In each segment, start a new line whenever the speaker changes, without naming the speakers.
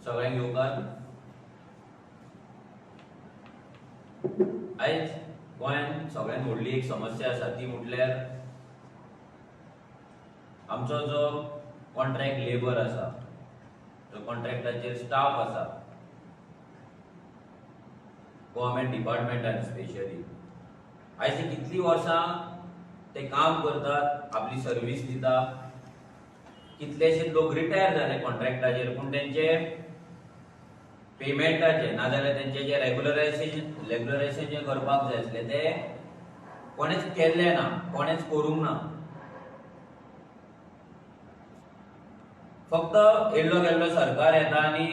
सगळ्यांक येवकार. आयज गोंयांत सगळ्यांत व्हडली एक समस्या आसा ती म्हटल्यार आमचो जो कॉन्ट्रॅक्ट लेबर आसा, जो कॉन्ट्रॅक्टाचेर स्टाफ आसा गव्हर्मेंट डिपार्टमेंटान स्पेशली, आयज कितलीं वर्सां ते काम करतात, आपली सर्वीस दितात. कितलेशे लोक रिटायर जाले कॉन्ट्रॅक्टाचेर, पूण तेंचे पेमेंटाचे नाजाल्यार तेंचे जे रेग्युलरायझेशन जे करपाक जाय आसले ते कोणेच केल्ले ना, कोणेच करूंक ना. फक्त येल्लो गेल्लो सरकार येता आनी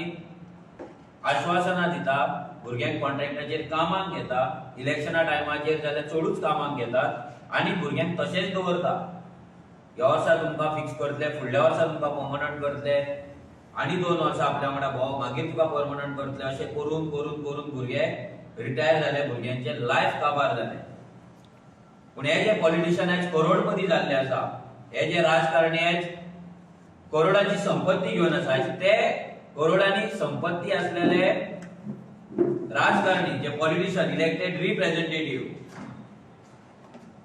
आश्वासनां दिता, भुरग्यांक कॉन्ट्रॅक्टाचेर कामाक घेता, इलेक्शना टायमाचेर जाल्यार चडूच कामाक घेतात आनी भुरग्यांक तशेंच दवरता. ह्या वर्सा तुमकां फिक्स करतले, फुडल्या वर्सा तुमकां पर्मनंट करतले, आनी 2 वर्सां आपल्या वांगडा भोव, मागीर तुका पर्मनंट करतले. अशें करून करून करून भुरगे रिटायर जाले, भुरग्यांचे लायफ काबार जाले. पूण हे जे पॉलिटिशियन आयज करोडपती जाल्ले आसा, हे जे राजकारणी आयज करोडाची संपत्ती घेवन आसा, आयज ते करोडांनी संपत्ती असलेले राजकारणी, जे पॉलिटिशियन, इलेक्टेड रिप्रेझेंटेटिव्ह,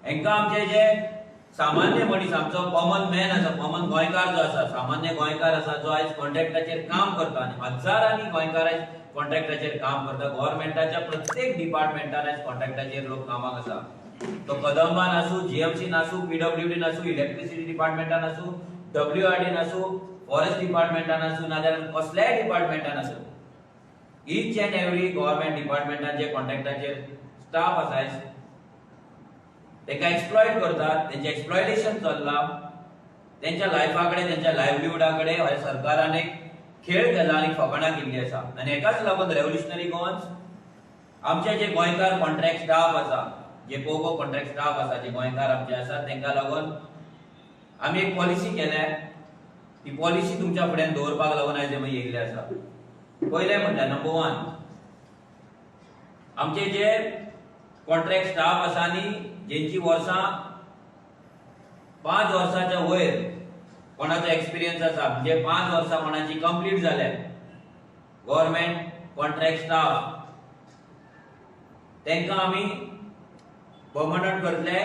हेंकां आमचे जे सामान्य मनीस, आमचो कॉमन मॅन आसा, कॉमन गोंयकार जो आसा, सामान्य गोंयकार आसा, जो आयज कॉन्ट्रॅक्टाचेर काम करता, आनी हजारांनी गोंयकार आयज कॉन्ट्रॅक्टाचेर काम करता. गव्हर्मेंटाच्या प्रत्येक डिपार्टमेंटान आयज कॉन्ट्रॅक्टाचेर लोक कामाक आसा. तो कदंबान आसूं, जीएमसीन आसूं, पीडब्ल्यूडीन आसूं, इलेक्ट्रिसिटी डिपार्टमेंटान आसूं, डब्ल्यूआरडीन आसूं, फॉरेस्ट डिपार्टमेंटान आसूं, नाजाल्यार कसल्याय डिपार्टमेंटान आसूं, ईच अँड एव्हरी गव्हर्मेंट डिपार्टमेंटान जे कॉन्ट्रॅक्टाचेर स्टाफ आसा, आयज तेका एक्सप्लॉयट करतात. तेंचे एक्सप्लॉयटेशन चल्लां. तेंच्या लायफाकडे, तेंच्या लायव्हलीहुडाकडे ह्या सरकारान एक खेळ केला आनी फकाणां केल्ली आसा. आनी हेकाच लागून रेव्होल्युशनरी गोवन्स आमचे जे गोंयकार कॉन्ट्रॅक्ट स्टाफ आसा, जे पोगो कॉन्ट्रॅक्ट स्टाफ आसा, जे गोंयकार आमचे आसा, तेंका लागून आमी एक पॉलिसी केल्या. ती पॉलिसी तुमच्या फुड्यान दवरपाक लागून आयज आमी येयल्ले आसा. पयलें म्हणल्यार नंबर 1, आमचे जे कॉन्ट्रॅक्ट स्टाफ आसा न्ही, जेंची वर्सां 5 वर्सांच्या वयर कोणाचो एक्सपिरियन्स आसा, म्हणजे 5 वर्सां कोणाची कंप्लीट जाल्या, गव्हर्मेंट कॉन्ट्रॅक्ट स्टाफ, तेंकां आमी पर्मनंट करतले,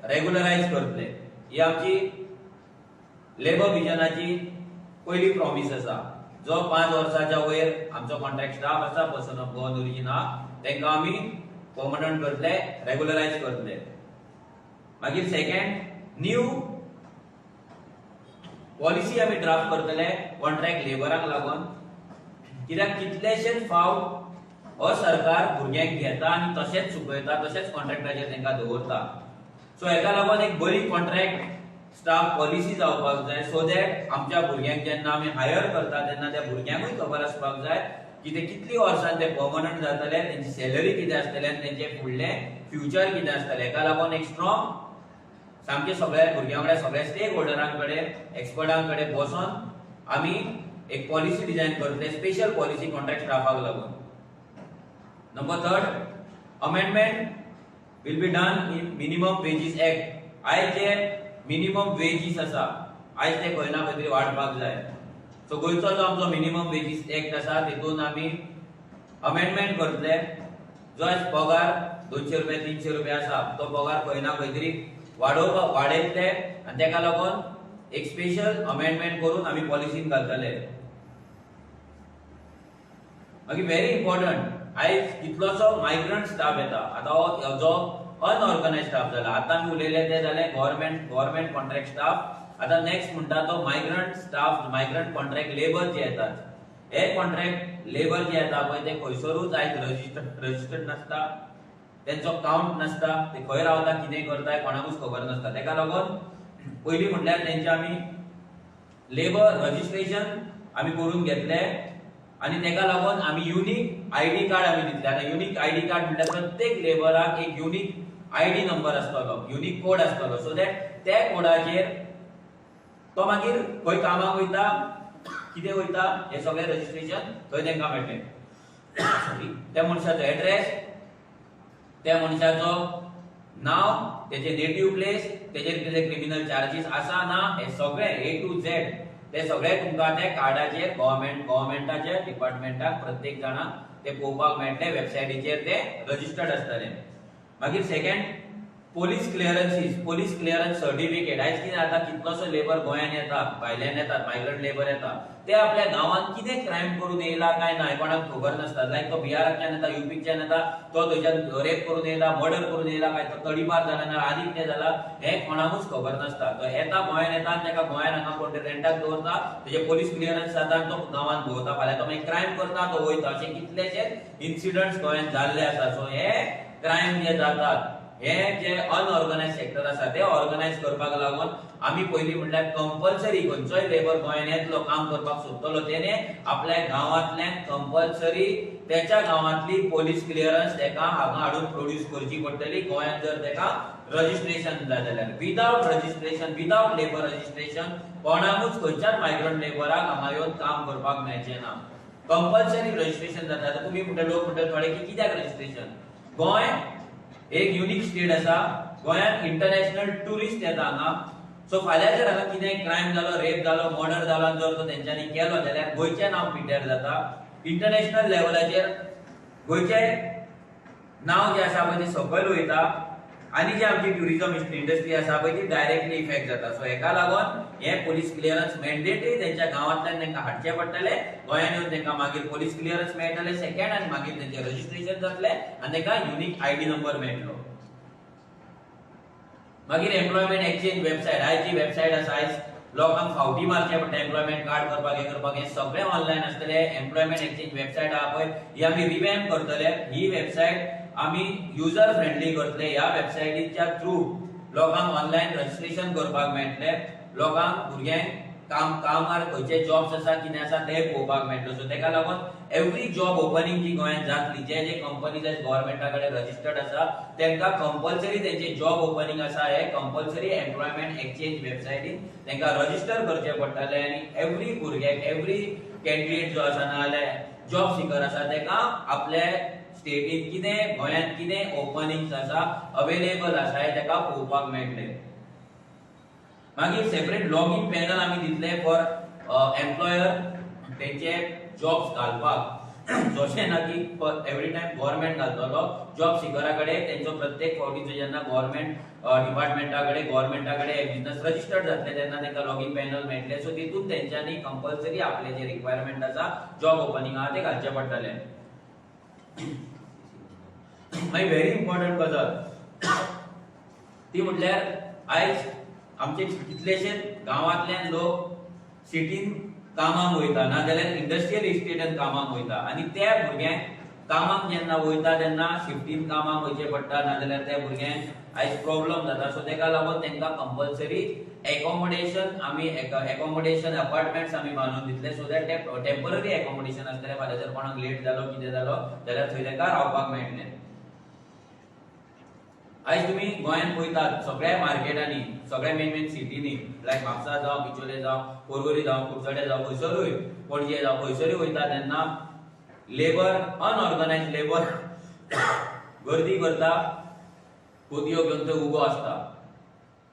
रेग्युलरायज करतले. ही आमची लेबर विजनाची पयली प्रॉमिस आसा. जो 5 वर्सांच्या वयर आमचो कॉन्ट्रॅक्ट स्टाफ आसा, पर्सन ऑफ गोवन ओरिजिन आहा, तेंकां आमी पर्मनंट करतले, रेग्युलरायज करतले. मागीर सेकंड, न्यू पॉलिसी आमी ड्राफ्ट करतले कॉन्ट्रॅक्ट लेबराक लागून. कित्याक कितलेशेच फावट हो सरकार भुरग्यांक घेता आनी तशेंच चुकयता, तशेंच कॉन्ट्रॅक्टाचेर तेंकां दवरता. सो हेका लागून एक बरी कॉन्ट्रॅक्ट स्टाफ पॉलिसी जावपाक जाय, सो दॅट आमच्या भुरग्यांक जेन्ना आमी हायर करता तेन्ना त्या भुरग्यांकूय खबर आसपाक जाय की ते कितली वर्सां ते पर्मनंट जातले, तेंची सॅलरी कितें आसतली आनी तेंचे फुडलें फ्युचर कितें आसतलें. हेका लागून एक स्ट्रॉंग सामके सगळ्या भुरग्यां कडेन, सगळ्या स्टेक होल्डरां कडेन, एक्सपर्टां कडेन बसोन आमी एक पॉलिसी डिझायन करतले, स्पेशल पॉलिसी कॉन्ट्रॅक्ट स्टाफाक लागून. Number 3, amendment will be done in minimum wages act. आयज जे मिनिमम वेजीस आसा, आयज ते खंय ना खंय तरी वाडपाक जाय. सो गोंयचो जो आमचो मिनिमम वेजीस एक्ट आसा, तेतून आमी अमेंडमेंट करतले. जो आयज पगार 200 रुपया 300 रुपया आसा, तो पगार खंय ना खंय तरी वाडयतले आनी तेका लागून एक स्पेशल अमेंडमेंट करून आमी पॉलिसीन घालतले. मागीर व्हेरी इम्पॉर्टंट, आयज कितलोसो मायग्रंट स्टाफ येता. आतां हो जो अनऑर्गनायज्ड स्टाफ जाला, आतां आमी उलयले ते जाले गव्हर्मेंट कॉन्ट्रॅक्ट स्टाफ. आतां नेक्स्ट म्हणटा तो migrant staff, migrant contract labour जे येतात. हे कॉन्ट्रॅक्ट लेबर जे येता पळय, ते खंयसरूच आयज रजिस्टर्ड नसता, तेंचो काउंट नसता, ते खंय रावता, कितें करताय, कोणाकूच खबर नसता. तेका लागून पयली म्हटल्यार तेंचे आमी लेबर रजिस्ट्रेशन आमी करून घेतले आनी तेका लागून आमी युनिक आयडी कार्ड आमी दितले. आतां युनिक आयडी कार्ड म्हटल्यार प्रत्येक लेबराक एक युनिक आयडी नंबर आसतलो, युनिक कोड आसतलो, सो दॅट त्या कोडाचेर तो मागीर खंय कामाक वयता, कितें वयता, हे सगळें रजिस्ट्रेशन थंय तेंकां मेळटलें. त्या मनशाचो एड्रेस, त्या मनशाचो नाव, त्याचे नेटिव्ह प्लेस, त्याचे कितें क्रिमिनल चार्जेस आसा ना, हे सगळे A to Z ते सगळे तुमकां ते कार्डाचेर गव्हर्नमेंटाच्या डिपार्टमेंटाक प्रत्येक जाणाक ते पळोवपाक मेळटले, वेबसायटीचेर ते रजिस्टर्ड आसतले. मागीर सेकंड पोलीस क्लिअरन्स सर्टिफिकेट. आयज कितें जाता, कितलोसो लेबर गोंयान येता, भायल्यान येतात, मायग्रंट लेबर येता, ते आपल्या गांवांत कितें क्रायम करून येयला काय ना कोणाक खबर नासता. लायक तो बिहाराच्यान येता, यूपीच्यान येता, तो थंयच्यान रेप करून येयला, मर्डर करून येयला, काय तो तडीपार जाला ना आनी कितें जाला हे कोणाकूच खबर नासता. तो येता, गोंयान येता आनी ताका गोंयान हांगा कोण रेंटाक दवरता, तेजे पोलीस क्लिअरन्स जाता आनी तो गांवांत भोंवता. फाल्यां तो मागीर क्रायम करता, तो वयता. अशे कितलेशेच इन्सिडंट्स गोंयान जाल्ले आसा. सो हे क्रायम जे जातात, हे जे अनऑर्गनायझ सेक्टर आसा ते ऑर्गनायझ करपाक लागून आमी पयली म्हणल्यार कंपल्सरी खंयचोय लेबर गोंयान येतलो, काम करपाक सोदतलो, तेणे आपल्या गांवांतल्यान कंपल्सरी त्याच्या गांवांतली पोलीस क्लिअरन्स तेका हांगा हाडून प्रोड्यूस करची पडटली. गोंयान जर तेका रजिस्ट्रेशन जाय जाल्यार without registration, without labour registration कोणाकूच खंयच्याच मायग्रंट लेबराक हांगा येवन काम करपाक मेळचें ना. कंपल्सरी रजिस्ट्रेशन जाता. तुम्ही म्हणटा, लोक म्हणटा थोडे की कित्याक रजिस्ट्रेशन. गोंय एक युनिक स्टेट आसा, गोंयात इंटरनॅशनल टुरिस्ट येता हांगा. सो फाल्यां जर हांगा कितें क्रायम जालो, रेप जालो, मर्डर जालो, जर तो तेंच्यांनी केलो जाल्यार गोंयचें नांव पिड्ड्यार जाता. इंटरनॅशनल लेवलाचेर गोंयचें नांव जें आसा पळय तें सकयल वयता आनी जी आमची ट्युरिझम इंडस्ट्री आसा पळय ती डायरेक्टली इफेक्ट जाता. सो हेका लागून हे पोलीस क्लिअरन्स मॅन्डेटरी तेंच्या गांवांतल्यान तेंकां हाडचे पडटले. गोंयान येवन तेंकां मागीर पोलीस क्लिअरन्स मेळटले सेकंड, आनी मागीर तेंचें रजिस्ट्रेशन जातलें आनी तेंकां युनिक आयडी नंबर मेळटलो. मागीर एम्प्लॉयमेंट एक्सचेंज वेबसायट. आयज जी वेबसायट आसा, आयज लोकांक फावटी मारचे पडटा एम्प्लॉयमेंट कार्ड करपाक, हे करपाक, हे सगळें ऑनलायन आसतलें. एम्प्लॉयमेंट एक्सचेंज वेबसायट आहा पळय ही आमी रिवॅम्प करतले. ही वेबसायट आमी युजर फ्रेंडली करतले. ह्या वेबसायटीच्या थ्रू लोकांक ऑनलायन रजिस्ट्रेशन करपाक मेळटले. लोकांक भुरग्यांक कामार खंयचे जॉब्स आसा, कितें आसा ते पळोवपाक मेळटले. सो तेका लागून एवरी जॉब ओपनिंग जी गोंयांत जातली, जे जे कंपनीज गव्हर्नमेंटा कडेन रजिस्टर्ड आसा तेंकां कंपल्सरी तेंचे जॉब ओपनिंग आसा हे कंपल्सरी एम्प्लॉयमेंट एक्सचेंज वेबसायटीन तेंकां रजिस्टर करचे पडटले. आनी एवरी भुरग्याक, एवरी कॅन्डिडेट जो आसा ना जाल्यार जॉब सिकर आसा तेका आपल्या स्टेटीत कितें, गोंयांत कितें ओपनिंग्स आसा, अवेलेबल आसा हे तेका पळोवपाक मेळटले. मागीर सेपरेट लॉगिन पॅनल आमी दितले फॉर एम्प्लॉयर तेंचे जॉब्स घालपाक. जशें ना की एवरी टाइम गव्हर्नमेंट घालतलो जॉब सिकरा कडेन, तेंचो प्रत्येक फावटीचो जेन्ना गव्हर्नमेंट डिपार्टमेंटा कडेन बिझनेस रजिस्टर्ड जातले तेन्ना तेंकां लॉगिन पॅनल मेळटले. सो तितून तेंच्यांनी कंपल्सरी आपले जे रिक्वायरमेंट आसा जॉब ओपनिंग आहा ते घालचे पडटले. मागीर व्हेरी इम्पॉर्टंट गजाल ती म्हटल्यार आयज आमचे कितलेशे गांवांतल्यान लोक सिटीन कामाक वयता, ना जाल्यार इंडस्ट्रियल इस्टेटान कामाक वयता, आनी त्या भुरग्यांक कामाक जेन्ना वयता तेन्ना शिफ्टीन कामाक वयचे पडटा, ना जाल्यार त्या भुरग्यांक आयज प्रॉब्लेम जाता. सो तेका लागून तेंकां कंपल्सरी एकोमोडेशन अपार्टमेंट्स आमी बांदून दितले. सो दॅट टेम्पररी एकोमोडेशन आसतलें. फाल्यां जर कोणाक लेट जालो, कितें जालो जाल्यार थंय तेका रावपाक मेळटलें. आयज तुमी गोंयान पळयतात सगळ्या मार्केटांनी, सगळ्या मेन सिटीनी, लायक म्हापसा जावं, बिचोले जावं, पोरवोरी जावं, कुडचडे जावं, खंयसरूय, पणजे जावं, खंयसरूय वयता तेन्ना लेबर, अनऑर्गनायझ लेबर गर्दी करता, पोतयो घेवन थंय उबो आसता.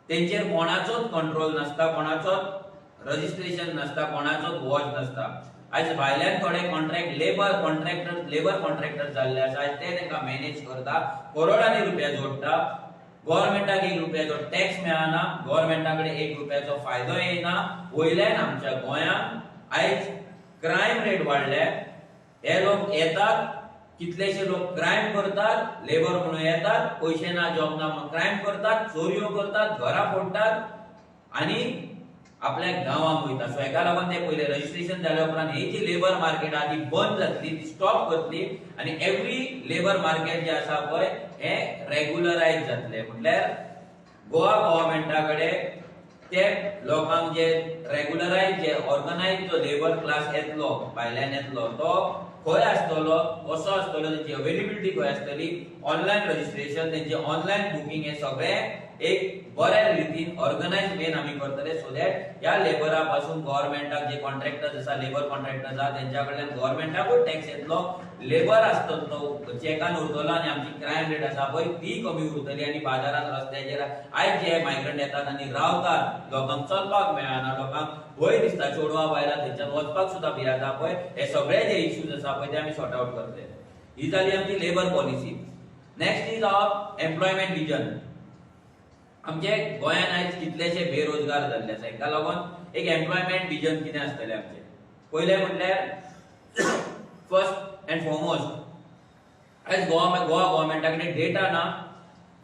तेंचेर कोणाचोच कंट्रोल नासता, कोणाचोच रजिस्ट्रेशन नासता, कोणाचोच वॉच नासता. आयज भायल्यान थोडे लेबर कॉन्ट्रॅक्टर जाल्ले आसा, आयज ते तेंकां मॅनेज करता, करोडांनी रुपया जोडटा. गव्हर्नमेंटाक 1 रुपयाचो टॅक्स मेळना, गव्हर्नमेंटा कडेन 1 रुपयाचो फायदो येयना. वयल्यान आमच्या गोंयांत आयज क्रायम रेट वाडल्या. हे लोक येतात, कितलेशे लोक क्रायम करतात, लेबर म्हणून येतात, पयशे ना, जॉब ना म्हणून क्रायम करतात, चोरयो करतात, घरां फोडटात आनी आपल्या गांवांक वयता. सो हेका लागून ते पयले रजिस्ट्रेशन जाल्या उपरांत ही जी लेबर मार्केट आहा ती बंद जातली, ती स्टॉप करतली आनी एवरी लेबर मार्केट जे आसा पळय हे रेग्युलरायज जातले. म्हटल्यार गोवा गव्हर्नमेंटा कडेन ते लोकांक जे रेग्युलराइज जे ऑर्गनाइज जो लेबर क्लास येतलो भायल्यान येतलो तो खंय आसतलो कसो आसतलो तेची अवेलेबिलिटी खंय आसतली ऑनलाइन रजिस्ट्रेशन तेंचे ऑनलाइन बुकिंग हे सगळे एक बऱ्या रितीन ऑर्गनाइज वेन आमी करतले सो दॅट ह्या लेबरा पासून गव्हर्नमेंटाक जे कॉन्ट्रॅक्टर्स आसा लेबर कॉन्ट्रॅक्टर्स आसा तेंच्या कडल्यान गव्हर्नमेंटाकूच टॅक्स येतलो लेबर आसतलो तो चेकान उरतलो आनी आमची क्रायम रेट आसा पळय ती कमी उरतली आनी बाजारात रस्त्याचेर आयज जे मायग्रंट येतात आनी रावतात लोकांक चलपाक मेळना लोकांक भंय दिसता चोडवा बायलां थंयच्यान वचपाक सुद्दां भिरांता पळय हे सगळे जे इश्यूज आसा पळय ते आमी सॉर्ट आउट करतले ही जाली आमची labour policy next is our employment vision आमचे गोंयान आयज कितलेशे बेरोजगार जाल्ले आसा हेका लागून एक एम्प्लॉयमेंट विजन कितें आसतलें आमचें पयलें म्हटल्यार फर्स्ट एंड फॉरमोस्ट आयज गोवा गव्हर्नमेंटा कडेन डेटा ना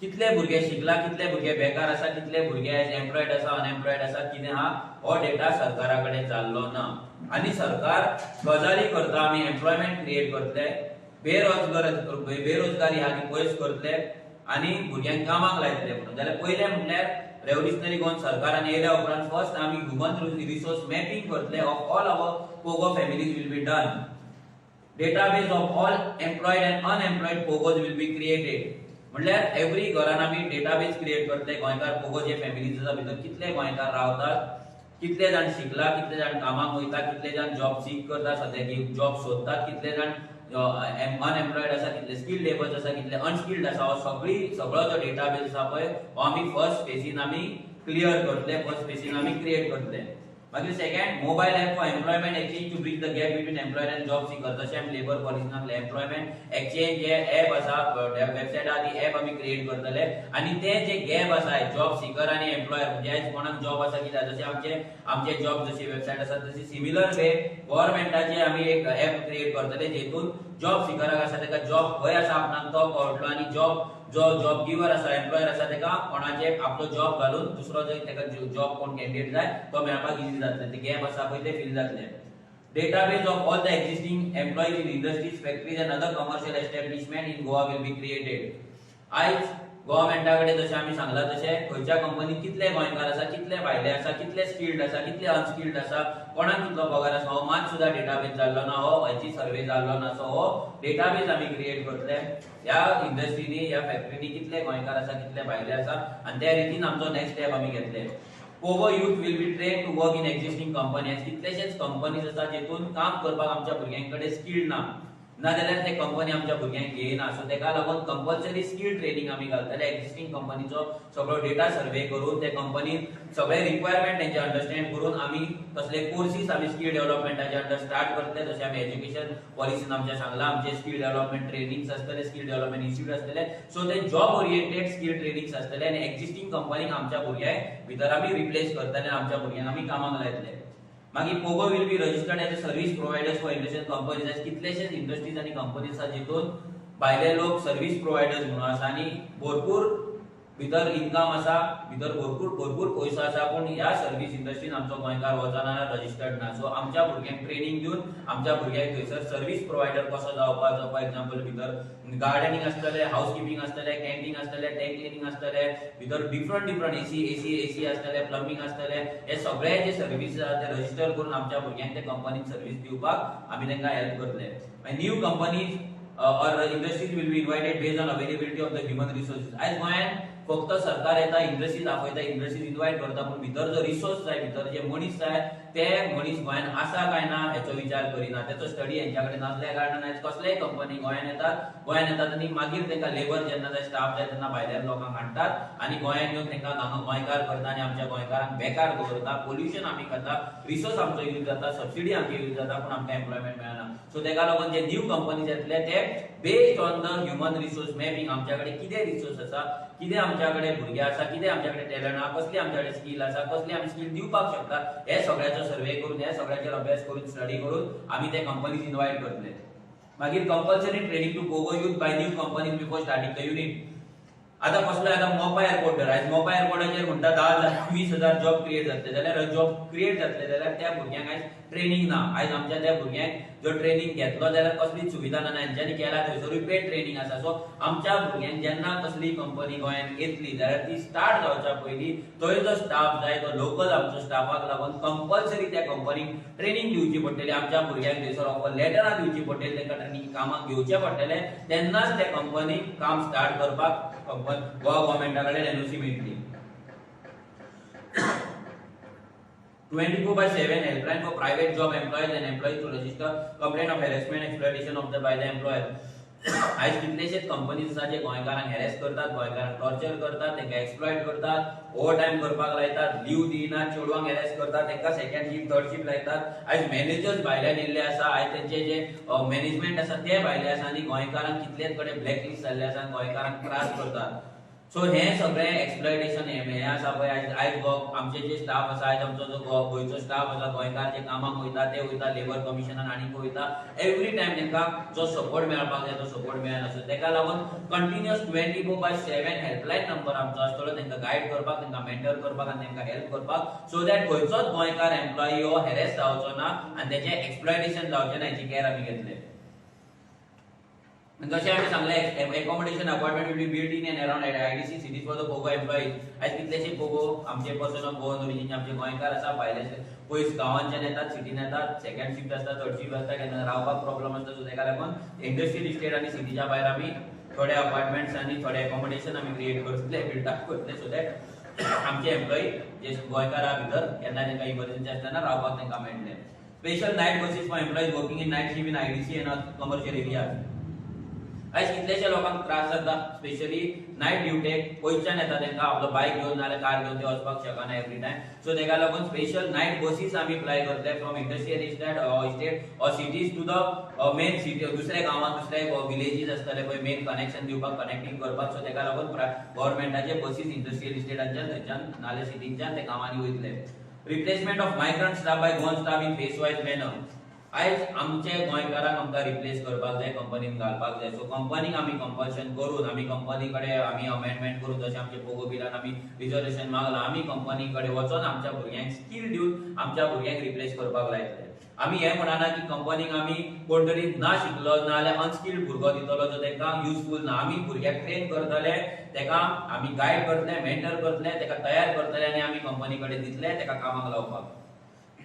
कितले भुरगे शिकला कितले भुरगे बेकार आसा कितले भुरगे एम्प्लॉयड आसा अनएम्प्लॉयड आसा कितें आहा हो डेटा सरकारा कडेन जाल्लो ना आनी सरकार गजाली करता आमी एम्प्लॉयमेंट क्रिएट करतले बेरोजगारी आहा ती पयस करतले आनी भुरग्यांक कामाक लायतले म्हणून जाल्यार पयले म्हटल्यार रेव्होल्युशनरी गोवन सरकारान येयल्या उपरांत फर्स्ट आमी ह्युमन रिसोर्स मॅपिंग करतले ऑफ ऑल आवर पोगो families will be done database of all employed and unemployed पोगोज विल बी क्रिएटेड म्हटल्यार एवरी घरान आमी डेटाबेस क्रिएट करतले गोंयकार पोगो जे फॅमिलीज आसा भितर कितले गोंयकार रावतात कितले जाण शिकला कितले जाण कामाक वयता कितले जाण जॉब सीक करता सद्याक जॉब सोदतात कितले जाण अनएम्प्लॉयड आसा कितले स्किल्ड लेबर्स आसा कितले अनस्किल्ड आसा हो सगळो जो डेटाबेस आसा पळय हो आमी फर्स्ट फेजीन आमी क्लियर करतले फर्स्ट फेजीन आमी क्रिएट करतले मागीर second mobile app for employment exchange to bridge the gap between employer and job seeker जशें आमी लेबर पॉलिसीन एम्प्लॉयमेंट एक्सचेंज जे ऍप आसा वेबसायट आहा ती ऍप आमी क्रिएट करतले आनी ते जे गॅप आसा जॉब सीकर आनी एम्प्लॉयर म्हणजे कोणाक जॉब आसा कित्याक जशें आमचे जॉब जशी वेबसायट आसा तशी सिमिलर वे गव्हर्नमेंटाचे आमी एक ऍप क्रिएट करतले जेतून जॉब सीकराक आसा तेका जॉब खंय आसा आपणाक तो कळटलो आनी जॉब जो जॉब गिवर आसा एम्प्लॉयर आसा तेका कोणाचे आपलो जॉब घालून दुसरो जो तेका जॉब कोण कॅन्डिडेट जाय तो मेळपाक इजी जातले ते गॅप आसा पळय ते फिल जातले database of all the existing employees in industries factories end other commercial establishment in Goa will be created आयज गव्हर्नमेंटा कडेन जशें आमी सांगला तशें खंयच्या कंपनीत कितले गोंयकार आसा कितले भायले आसा कितले स्किल्ड आसा कितले अनस्किल्ड आसा कोणाक कितलो पगार आसा हो मात सुद्दां डेटाबेस जाल्लो ना हो हेची सर्वे जाल्लो ना सो हो डेटाबेस आमी क्रिएट करतले ह्या इंडस्ट्रीनी ह्या फॅक्टरीनी कितले गोंयकार आसा कितले भायले आसा आनी त्या रितीन आमचो नेक्स्ट स्टेप आमी घेतले PoGo youth will be train to work in existing companies कितलेशेच कंपनीज आसा जेतून काम करपाक आमच्या भुरग्यांकडे स्किल्ड ना जाल्यार ते कंपनी आमच्या भुरग्यांक घेयना सो तेका लागून कंपल्सरी स्किल ट्रेनिंग आमी घालतले एक्झिस्टिंग कंपनीचो सगळो डेटा सर्वे करून ते कंपनीन सगळे रिक्वायरमेंट तेंचे अंडरस्टँड करून आमी तसले कोर्सीस आमी स्किल डेव्हलपमेंटाचे अंडर स्टार्ट करतले जशें आमी एज्युकेशन पॉलिसीन आमच्या सांगला आमचे स्किल डेव्हलपमेंट ट्रेनिंग्स आसतले स्किल डेव्हलपमेंट इन्स्टिट्यूट आसतले सो ते जॉब ओरिएंटेड स्किल ट्रेनिंग्स आसतले आनी एक्झिस्टिंग कंपनीक आमच्या भुरग्यांक भितर आमी रिप्लेस करतले आमच्या भुरग्यांक आमी कामाक लायतले मागीर पोगो will be registered as a service providers for industrial companies आस कितलेशेच इंडस्ट्रीज आनी कंपनीज आसा जितून भायले लोक सर्व्हिस प्रोवायडर्स म्हणून आसा आनी भरपूर भितर इनकम आसा भितर भरपूर पयसो आसा पूण ह्या सर्व्हिस इंडस्ट्रीन आमचो गोंयकार वचना रजिस्टर्ड ना सो आमच्या भुरग्यांक ट्रेनिंग दिवन आमच्या भुरग्यांक थंयसर सर्व्हिस प्रोवायडर कसो जावपाचो फॉर एग्जांपल भितर गार्डनिंग आसतले हाऊस कीपिंग आसतले कॅन्टीन आसतले टँक क्लिनिंग आसतले भितर डिफरंट एसी आसतले प्लंबिंग आसतले हे सगळे जे सर्व्हिस आसा ते रजिस्टर करून आमच्या भुरग्यांक ते कंपनीक सर्व्हिस दिवपाक आमी तांकां हेल्प करतले new companies or industries will be invited based on availability of the human resources as गोंयान फक्त सरकार येता इंडस्ट्रीज आपयता इंडस्ट्रीज इन्वाइट करता पण भितर जो रिसोर्स जाय भितर जे मनीस जाय ते मनीस गोंयान आसा काय ना हेचो विचार करिना तेचो स्टडी हेंच्या कडेन नासल्या कारणान आयज कसलेय कंपनी गोंयान येतात आनी मागीर तांकां लेबर जेन्ना जाय स्टाफ जाय तेन्ना भायल्यान लोकांक हाडटात आनी गोंयान येवन तांकां हांगा गोंयकार करता आनी आमच्या गोंयकारांक बेकार दवरता पोल्युशन आमी करता रिसोर्स आमचो यूज जाता सबसिडी आमची यूज जाता पूण आमकां एम्प्लॉयमेंट मेळना सो तेका लागून जे न्यू कंपनीज येतले ते based on the human resource mapping आमच्या कडेन कितें रिसोर्स आसा कितें आमच्या कडेन भुरगे आसा कितें आमच्या कडेन टॅलंट आसा कसली आमच्या कडेन स्किल आसा कसली आमी स्किल दिवपाक शकता हे सगळ्याचो सर्वे करून हे सगळ्याचेर अभ्यास करून स्टडी करून आमी ते कंपनीज इन्वाइट करतले मागीर compulsory training to Pogo youth by new companies before starting the unit आता कसलो आता मोपा एअरपोर्टर आयज मोपा एअरपोर्टाचेर म्हणटा 10,000-20,000 जॉब क्रिएट जातले जाल्यार जॉब क्रिएट जातले जाल्यार त्या भुरग्यांक आयज ट्रेनिंग ना आयज आमच्या त्या भुरग्यांक जो ट्रेनिंग घेतलो जाल्यार कसलीच सुविधा ना हेंच्यांनी केला थंयसरूय पेड ट्रेनिंग आसा सो आमच्या भुरग्यांक जेन्ना कसली कंपनी गोंयांत येतली जाल्यार ती स्टार्ट जावच्या पयलीं थंय जो स्टाफ जाय तो लोकल आमच्या स्टाफाक लागून कंपल्सरी त्या कंपनीक ट्रेनिंग दिवची पडटली आमच्या भुरग्यांक थंयसर ऑफर लेटरां दिवची पडटली तांकां ट्रेनिंग कामाक घेवचें पडटलें तेन्नाच त्या कंपनीक काम स्टार्ट करपाक गोवा गव्हर्नमेंटा कडेन एनओसी मेळटली 24/7 helpline for private job employees and employees to register complaint of harassment exploitation of the by the employer आयज कितलेशेच कंपनीज आसा जे गोंयकारांक हॅरेस करतात गोंयकारांक टॉर्चर करतात तांकां एक्सप्लॉयट करतात ओव्हर टायम करपाक लायतात लीव दिनात चेडवांक हॅरेस करतात तांकां सेकंड शिफ्ट थर्ड शिफ्ट लायतात आयज मॅनेजर्स भायल्यान येयल्ले आसा आयज तेंचे जे मॅनेजमेंट आसा ते भायले आसा आनी गोंयकारांक कितलेच कडेन ब्लॅकलिस्ट जाल्ले आसा गोंयकारांक त्रास करतात सो हे सगळे एक्सप्लॉयटेशन हे आसा पळय आयज आमचे जे स्टाफ आसा आयज आमचो जो गोंयचो स्टाफ आसा गोंयकार जे कामाक वयता ते वयता लेबर कमिशनान आनीक वयता एवरी टायम तांकां जो सपोर्ट मेळपाक जाय तो सपोर्ट मेळना सो ताका लागून कंटिन्युअस 24/7 हेल्पलायन नंबर आमचो आसतलो तांकां गायड करपाक तांकां मेंटर करपाक आनी तांकां हेल्प करपाक सो दॅट खंयचोच गोंयकार एम्प्लॉई हो हॅरेस जावचो ना आनी तेचे एक्सप्लॉयटेशन जावचें ना हेची केअर आमी घेतले जशें आमी सांगलें accommodation apartment will be built in and around IDC cities for the Pogo employees आयज कितलेशे पोगो आमचे पर्सन ऑफ गोवन ओरिजिन आमचे गोंयकार आसा भायले पयस गांवांच्यान येतात सिटीन येतात सेकंड शिफ्ट आसता थर्ड शिफ्ट आसता केन्ना रावपाक प्रॉब्लम आसता सो ताका लागून इंडस्ट्रियल इस्टेट आनी सिटीच्या भायर आमी थोडे अपार्टमेंट्स आनी थोडे एकोमोडेशन आमी क्रिएट करतले बिल्ड अप करतले सो दॅट आमचे एम्प्लॉई जे गोंयकारा भितर केन्ना तांकां इमर्जन्सी आसतना रावपाक तांकां मेळटलें special night buses for employees working in night shift in IDC and commercial areas आयज कितलेशे लोकांक त्रास जाता स्पेशली नायट ड्युटेक पयच्यान येता तांकां आपलो बायक घेवन नाल्यार कार घेवन ते वचपाक शकना एवरी टायम सो ताका लागून स्पेशल नायट बसीस आमी अप्लाय करतले from industrial estate or cities to the main city दुसऱ्या गांवांत दुसरे विलेजीस आसतले पळय मेन कनेक्शन दिवपाक कनेक्टिंग करपाक सो ताका लागून गव्हर्नमेंटाचे बसीस इंडस्ट्रियल इस्टेटांच्यान थंयच्यान नाल्यार सिटींच्यान ते गांवांनी वयतले replacement of migrant staff by Goan staff in phase wise manner आयज आमचे गोंयकारांक आमकां रिप्लेस करपाक जाय कंपनीन घालपाक जाय सो कंपनीक आमी कंपल्शन करून आमी कंपनी कडेन आमी अमेंडमेंट करून जशें आमचे पोगो बिलान आमी रिजर्वेशन मागलां आमी कंपनी कडेन वचोन आमच्या भुरग्यांक स्कील दिवन आमच्या भुरग्यांक रिप्लेस करपाक लायतले आमी हे म्हणना की कंपनीक आमी कोण तरी ना शिकलो ना जाल्यार अनस्किल्ड भुरगो दितलो जो ताका युजफूल ना आमी भुरग्याक ट्रेन करतले ताका आमी गायड करतले मेंटर करतले ताका तयार करतले आनी आमी कंपनी कडेन दितले ताका कामाक लावपाक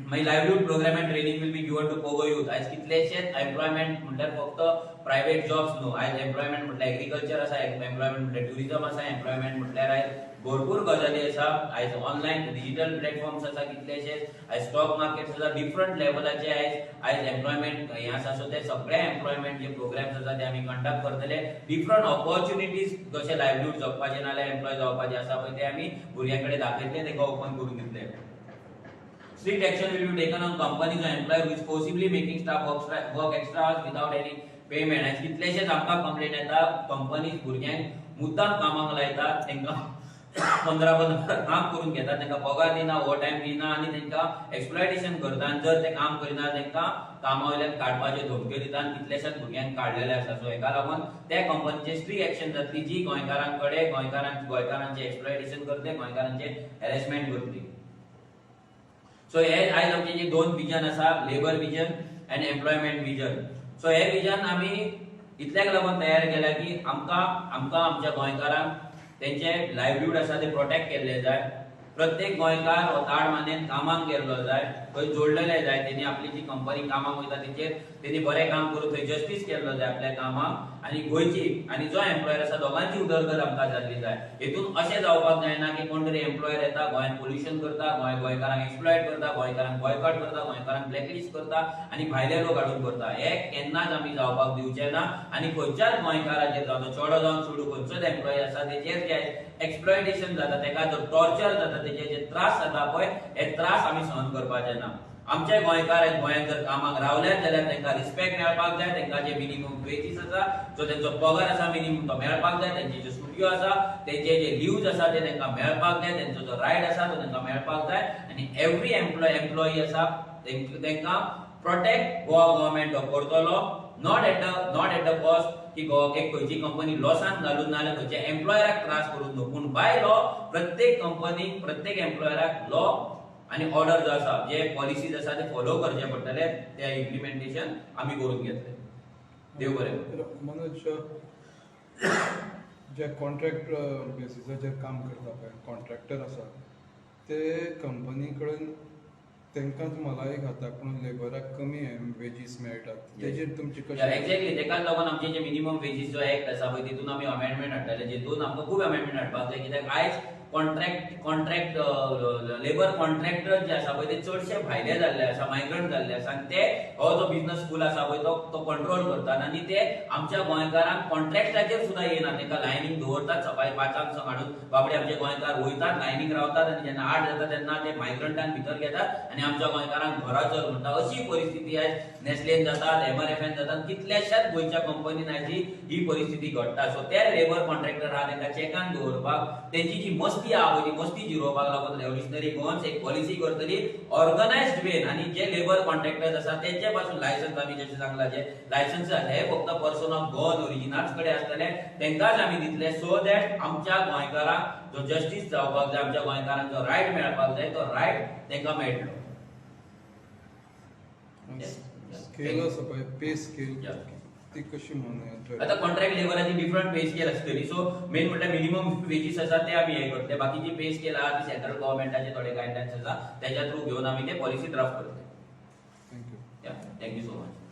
मागीर livelihood program and training will be given to Pogo youth आयज कितलेशेच एम्प्लॉयमेंट म्हटल्यार फक्त प्रायव्हेट जॉब्स न्हू आयज एम्प्लॉयमेंट म्हटल्यार एग्रीकल्चर आसा एम्प्लॉयमेंट म्हटल्यार ट्युरिझम आसा एम्प्लॉयमेंट म्हटल्यार आयज भरपूर गजाली आसा आयज ऑनलायन डिजिटल प्लॅटफॉर्म्स आसा कितलेशेच आयज स्टॉक मार्केट्स आसा डिफरंट लेवलाचे आयज एम्प्लॉयमेंट हे आसा सो ते सगळे एम्प्लॉयमेंट जे प्रोग्राम्स आसा ते आमी कंडक्ट करतले डिफरंट ऑपॉर्च्युनिटीज जशे लायव्हलीहूड जगपाचे नाल्यार एम्प्लॉय जावपाचे आसा पळय ते आमी भुरग्यां कडेन दाखयतले ताका ओपन करून दितले Strict action will be taken on companies or employer who is forcibly making staff work extra hours without any payment. आज कितलेशेच आमकां कंप्लेंट येता कंपनीज भुरग्यांक मुद्दाम कामाक लायतात तांकां 15 काम करून घेतात तांकां पगार दिना ओव्हर टायम दिना आनी तांकां एक्सप्लॉयटेशन करता आनी जर ते काम करिना तांकां कामा वयल्यान काडपाच्यो धमक्यो दिता आनी कितलेशेच भुरग्यांक काडलेले आसा सो हेका लागून त्या कंपनीचे स्ट्रिक्ट एक्शन जातली जी गोंयकारांकडे गोंयकारांचे एक्सप्लॉयटेशन करतले गोंयकारांचे हॅरेसमेंट करतली सो हे आयज आमचे जे दोन विजन आसा labour vision end employment vision so हे विजन आमी इतल्याक लागून तयार केला की आमकां आमच्या गोंयकारांक तेंचे लायव्हलीहूड आसा ते प्रोटेक्ट केल्ले जाय प्रत्येक गोंयकार हो ताड मानेन कामाक गेल्लो जाय खंय जोडलेले जाय तेणी आपली जी कंपनी कामाक वयता तेचेर तेणी बरें काम करून थंय जस्टीस केल्लो जाय आपल्या कामाक आनी गोंयची आनी जो एम्प्लॉयर आसा दोगांची उदरगत आमकां जाल्ली जाय हेतून अशें जावपाक जायना की कोण तरी एम्प्लॉयर येता गोंयांत पोल्युशन करता गोंयकारांक एक्सप्लॉयट करता गोंयकारांक बॉयकॉट करता गोंयकारांक ब्लॅकलिस्ट करता आनी भायले लोक हाडून करता हे केन्नाच आमी जावपाक दिवचे ना आनी खंयच्याच गोंयकाराचेर जावं तो चेडो जावन चेडूं खंयचोच एम्प्लॉय आसा तेचेर जे एक्सप्लॉयटेशन जाता तेका जो टॉर्चर जाता तेचे जे त्रास जाता पळय हे त्रास आमी सहन करपाचे ना आमचे गोंयकार गोंयांत जर कामाक रावल्यात जाल्यार तांकां रिस्पेक्ट मेळपाक जाय तांकां जे मिनिमम वेजीस आसा जो तेंचो पगार आसा मिनिमम तो मेळपाक जाय तेंचे जे सुट्यो आसा तेंचे जे लिव्ज आसा ते तांकां मेळपाक जाय तेंचो जो रायट आसा तो तांकां मेळपाक जाय आनी एवरी एम्प्लॉई आसा तांकां प्रोटेक्ट गोवा गव्हर्नमेंट करतलो, नॉट एट द कॉस्ट की एक खंयची कंपनी लॉसान घालून नाल्यार खंयच्या एम्प्लॉयराक त्रास करून न्हू, पूण बाय लॉ प्रत्येक कंपनीक प्रत्येक एम्प्लॉयराक लॉ आणि ऑर्डर जो आसा जे पॉलिसीज आसा ते फॉलो करचे पडटले, ते इम्प्लिमेंटेशन आमी करून घेतले. देव बरें करूं.
मनोज, जे कॉन्ट्रॅक्ट बेसिसाचेर काम करता पळय कॉन्ट्रॅक्टर आसा ते कंपनी कडेन तांकांच मलाई खाता पूण लेबराक कमी वेजीस मेळटात, तेजेर तुमची कशी?
एक्झॅक्टली तेकाच लागून आमचे जे मिनिमम वेजीस जो एक्ट आसा पळय तितून आमी अमेंडमेंट हाडटाले, जेतून आमकां खूब अमेंडमेंट हाडपाक जाय. कित्याक आयज कॉन्ट्रॅक्ट लेबर कॉन्ट्रॅक्टर जे आसा पळय ते चडशे भायले जाल्ले आसा, मायग्रंट जाल्ले आसा, आणि ते हो जो बिझनस स्कूल आसा पळय तो कंट्रोल करतात, आणि ते आमच्या गोंयकारांक कॉन्ट्रॅक्टाचेर सुद्दां येना, तांकां लायनीक दवरतात सकाळी 5 हाडून बाबडे आमचे गोंयकार वयतात, लायनीक रावतात, आनी जेन्ना 8 जाता तेन्ना ते मायग्रंटांक भितर घेतात आनी आमच्या गोंयकारांक घरा चल म्हणटा. अशी परिस्थिती आयज नेस्लेन जातात, MRFN जातात, कितल्याशाच गोंयच्या कंपनीन आयज ही परिस्थिती घडटा. सो ते लेबर कॉन्ट्रॅक्टर आहा तांकां चॅकान दवरपाक, तेंची जी मस्ती आहा पळय ती मस्ती जिरोवपाक लागून रेव्होल्युशनरी गोवन्स एक पॉलिसी करतली ऑर्गनायज्ड वेन, आणि जे लेबर कॉन्ट्रॅक्टर्स आसा तेंचे पासून लायसन्स आमी जशें सांगला जे लायसन्स हे फक्त पर्सन ऑफ गोवन ओरिजिनाल्स कडेन आसतले, तेंकांच आमी दितले, सो दॅट आमच्या गोंयकारांक जो जस्टीस जावपाक जाय, आमच्या गोंयकारांक जो रायट मेळपाक जाय तो रायट तेंकां मेळटलो.
स्केल आसा पळय पे स्केल ती कशी म्हणून
आता कॉन्ट्रॅक्ट लेबराची डिफरंट पे स्केल आसतली. सो मेन म्हणल्यार मिनिमम वेजीस आसा ते आमी हे करतले, बाकीची पे स्केल आहा ती सेंट्रल गव्हर्नमेंटाचे थोडे गायडलायन्स आसा त्याच्या थ्रू घेवन आमी ते पॉलिसी ड्राफ्ट करतले.
थँक्यू.
Thank you so much.